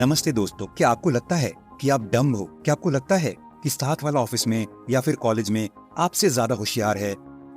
नमस्ते दोस्तों, क्या आपको लगता है कि आप डम्ब हो? क्या आपको लगता है कि साथ वाला ऑफिस में या फिर कॉलेज में आपसे ज्यादा होशियार है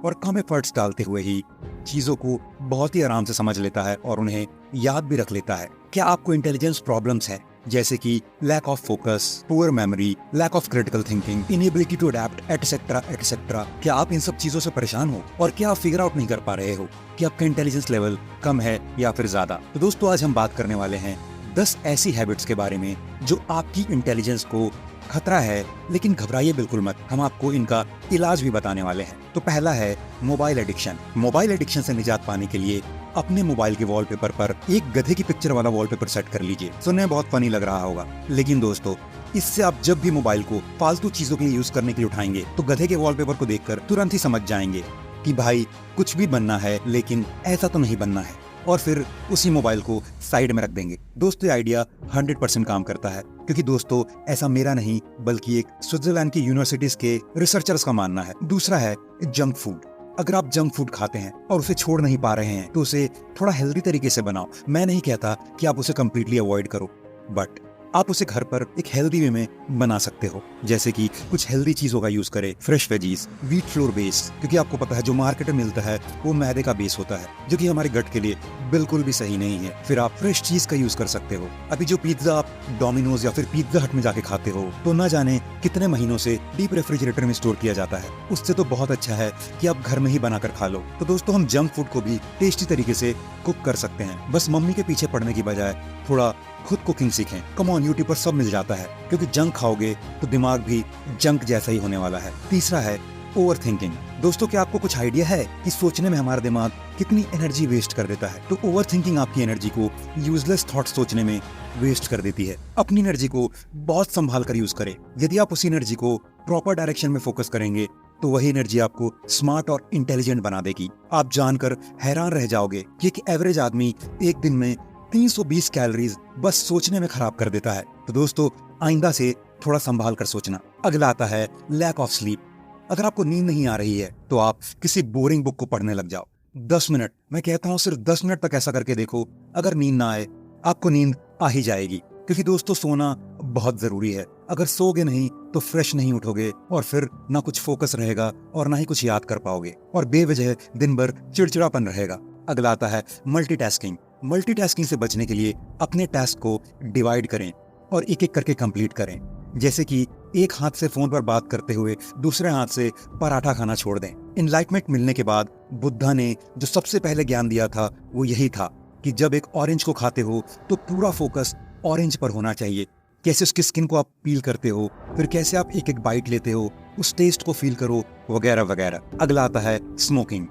और कम एफर्ट्स डालते हुए ही चीजों को बहुत ही आराम से समझ लेता है और उन्हें याद भी रख लेता है? क्या आपको इंटेलिजेंस प्रॉब्लम्स है, जैसे कि lack of focus, poor memory, lack of critical thinking, inability to adapt etcetera etcetera? क्या आप इन सब चीजों से परेशान हो और क्या आप फिगर आउट नहीं कर पा रहे हो कि आपका इंटेलिजेंस लेवल कम है या फिर ज्यादा? तो दोस्तों, आज हम बात करने वाले हैं 10 ऐसी हैबिट्स के बारे में जो आपकी इंटेलिजेंस को खतरा है, लेकिन घबराइए बिल्कुल मत, हम आपको इनका इलाज भी बताने वाले हैं। तो पहला है मोबाइल एडिक्शन। मोबाइल एडिक्शन से निजात पाने के लिए अपने मोबाइल के वॉलपेपर पर एक गधे की पिक्चर वाला वॉलपेपर सेट कर लीजिए। सुनने में बहुत फनी लग रहा होगा, लेकिन दोस्तों, इससे आप जब भी मोबाइल को फालतू चीजों के लिए यूज करने के लिए उठाएंगे तो गधे के वॉलपेपर को देखकर तुरंत ही समझ जाएंगे कि भाई कुछ भी बनना है, लेकिन ऐसा तो नहीं बनना है, और फिर उसी मोबाइल को साइड में रख देंगे। दोस्तों, ये आइडिया 100% काम करता है, क्योंकि दोस्तों ऐसा मेरा नहीं बल्कि एक स्विट्जरलैंड की यूनिवर्सिटीज के रिसर्चर्स का मानना है। दूसरा है जंक फूड। अगर आप जंक फूड खाते हैं और उसे छोड़ नहीं पा रहे हैं तो उसे थोड़ा हेल्दी तरीके से बनाओ। मैं नहीं कहता कि आप उसे कम्प्लीटली अवॉइड करो, बट आप उसे घर पर एक हेल्दी वे में बना सकते हो, जैसे कि कुछ हेल्दी चीजों का यूज करें, fresh veggies, wheat flour base, क्योंकि आपको पता है जो मार्केट में मिलता है वो मैदे का बेस होता है, जो कि हमारे गट के लिए बिल्कुल भी सही नहीं है। फिर आप फ्रेश चीज का यूज कर सकते हो। अभी जो पिज्जा आप डोमिनोज या फिर पिज्जा हट में जाके खाते हो तो न जाने कितने महीनों से डीप रेफ्रिजरेटर में स्टोर किया जाता है, उससे तो बहुत अच्छा है कि आप घर में ही बनाकर खा लो। तो दोस्तों, हम जंक फूड को भी टेस्टी तरीके से कुक कर सकते हैं। बस मम्मी के पीछे पड़ने की बजाय थोड़ा खुद कुकिंग सीखें। कम ऑन, यूट्यूब पर सब मिल जाता है, क्योंकि जंक खाओगे तो दिमाग भी जंक जैसा ही होने वाला है। तीसरा है ओवर थिंकिंग। दोस्तों, क्या आपको कुछ आइडिया है कि सोचने में हमारा दिमाग कितनी एनर्जी वेस्ट कर देता है? तो ओवर थिंकिंग आपकी एनर्जी को यूजलेस थॉट सोचने में वेस्ट कर देती है। अपनी एनर्जी को बहुत संभाल कर यूज करें। यदि आप उसी एनर्जी को प्रॉपर डायरेक्शन में फोकस करेंगे तो वही एनर्जी आपको स्मार्ट और इंटेलिजेंट बना देगी। आप जानकर हैरान रह जाओगे कि एक एवरेज आदमी एक दिन में 320 कैलोरीज बस सोचने में खराब कर देता है। तो दोस्तों, आइंदा से थोड़ा संभाल कर सोचना। अगला आता है लैक ऑफ स्लीप। अगर आपको नींद नहीं आ रही है तो आप किसी बोरिंग बुक को पढ़ने लग जाओ। 10 मिनट, मैं कहता हूँ सिर्फ 10 मिनट तक ऐसा करके देखो। अगर नींद ना आए, आपको नींद आ ही जाएगी, क्योंकि दोस्तों सोना बहुत जरूरी है। अगर सोगे नहीं तो फ्रेश नहीं उठोगे और फिर ना कुछ फोकस रहेगा और ना ही कुछ याद कर पाओगे, और बेवजह दिन भर चिड़चिड़ापन रहेगा। अगला आता है मल्टीटास्किंग। मल्टीटास्किंग से बचने के लिए अपने टास्क को डिवाइड करें और एक एक करके कंप्लीट करें। जैसे कि एक हाथ से फोन पर बात करते हुए दूसरे हाथ से पराठा खाना छोड़ दें। इनलाइटमेंट मिलने के बाद बुद्धा ने जो सबसे पहले ज्ञान दिया था वो यही था कि जब एक ऑरेंज को खाते हो तो पूरा फोकस ऑरेंज पर होना चाहिए। कैसे उसकी स्किन को आप पील करते हो, फिर कैसे आप एक एक बाइट लेते हो, उस टेस्ट को फील करो, वगैरह वगैरह। अगला आता है स्मोकिंग।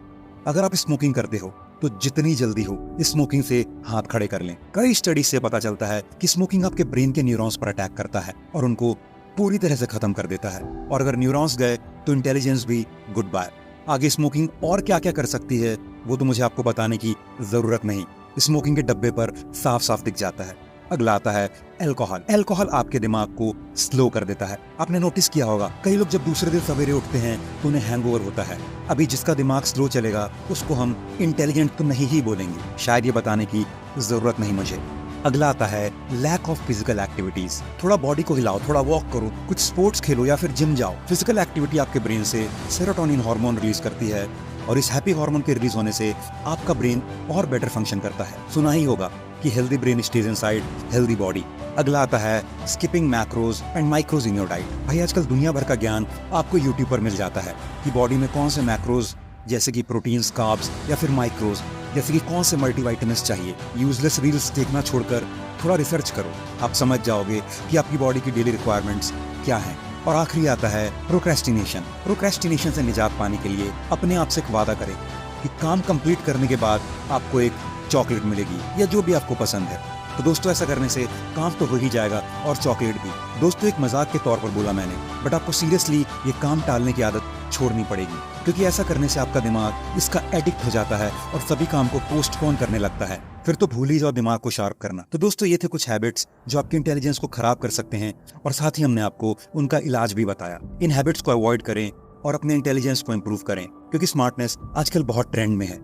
अगर आप स्मोकिंग करते हो तो जितनी जल्दी हो स्मोकिंग से हाथ खड़े कर लें। कई स्टडी से पता चलता है कि स्मोकिंग आपके ब्रेन के न्यूरॉन्स पर अटैक करता है और उनको पूरी तरह से खत्म कर देता है, और अगर न्यूरॉन्स गए तो इंटेलिजेंस भी गुड बाय। आगे स्मोकिंग और क्या क्या कर सकती है वो तो मुझे आपको बताने की जरूरत नहीं, स्मोकिंग के डब्बे पर साफ साफ दिख जाता है। अगला आता है अल्कोहल। अल्कोहल आपके दिमाग को स्लो कर देता है। आपने नोटिस किया होगा कई लोग जब दूसरे दिन सवेरे उठते हैं तो उन्हें हैंगओवर होता है। अभी जिसका दिमाग स्लो चलेगा उसको हम इंटेलिजेंट तो नहीं ही बोलेंगे, शायद ये बताने की जरूरत नहीं मुझे। अगला आता है लैक ऑफ फिजिकल एक्टिविटीज। थोड़ा बॉडी को हिलाओ, थोड़ा वॉक करो, कुछ स्पोर्ट्स खेलो या फिर जिम जाओ। फिजिकल एक्टिविटी आपके ब्रेन से सेरोटोनिन हार्मोन रिलीज करती है, और इस हैप्पी हार्मोन के रिलीज होने से आपका ब्रेन और बेटर फंक्शन करता है। सुना ही होगा कि healthy brain stage inside healthy body. अगला आता है skipping macros and माइक्रोज in your diet. भाई, आजकल दुनिया भर का ज्ञान आपको यूट्यूब पर मिल जाता है कि बॉडी में कौन से मैक्रोज, जैसे कि प्रोटीन्स, कार्ब्स, या फिर माइक्रोज, जैसे कि कौन से मल्टीविटामिन्स चाहिए। यूजलेस रील्स देखना छोड़कर थोड़ा रिसर्च करो, आप समझ जाओगे कि आपकी बॉडी की डेली रिक्वायरमेंट्स क्या हैं। और आखिरी आता है प्रोक्रेस्टिनेशन। प्रोक्रेस्टिनेशन से निजात पाने के लिए अपने आप से एक वादा करें कि काम कंप्लीट करने के बाद आपको एक चॉकलेट मिलेगी या जो भी आपको पसंद है। तो दोस्तों, ऐसा करने से काम तो हो ही जाएगा और चॉकलेट भी। दोस्तों, एक मजाक के तौर पर बोला मैंने, बट आपको सीरियसली ये काम टालने की आदत छोड़नी पड़ेगी, क्योंकि ऐसा करने से आपका दिमाग इसका एडिक्ट हो जाता है और सभी काम को पोस्टपोन करने लगता है। फिर तो भूल ही जाओ दिमाग को शार्प करना। तो दोस्तों, ये थे कुछ हैबिट्स जो आपकी इंटेलिजेंस को खराब कर सकते हैं, और साथ ही हमने आपको उनका इलाज भी बताया। इन हैबिट्स को अवॉइड करें और अपने इंटेलिजेंस को इंप्रूव करें, क्योंकि स्मार्टनेस आजकल बहुत ट्रेंड में है।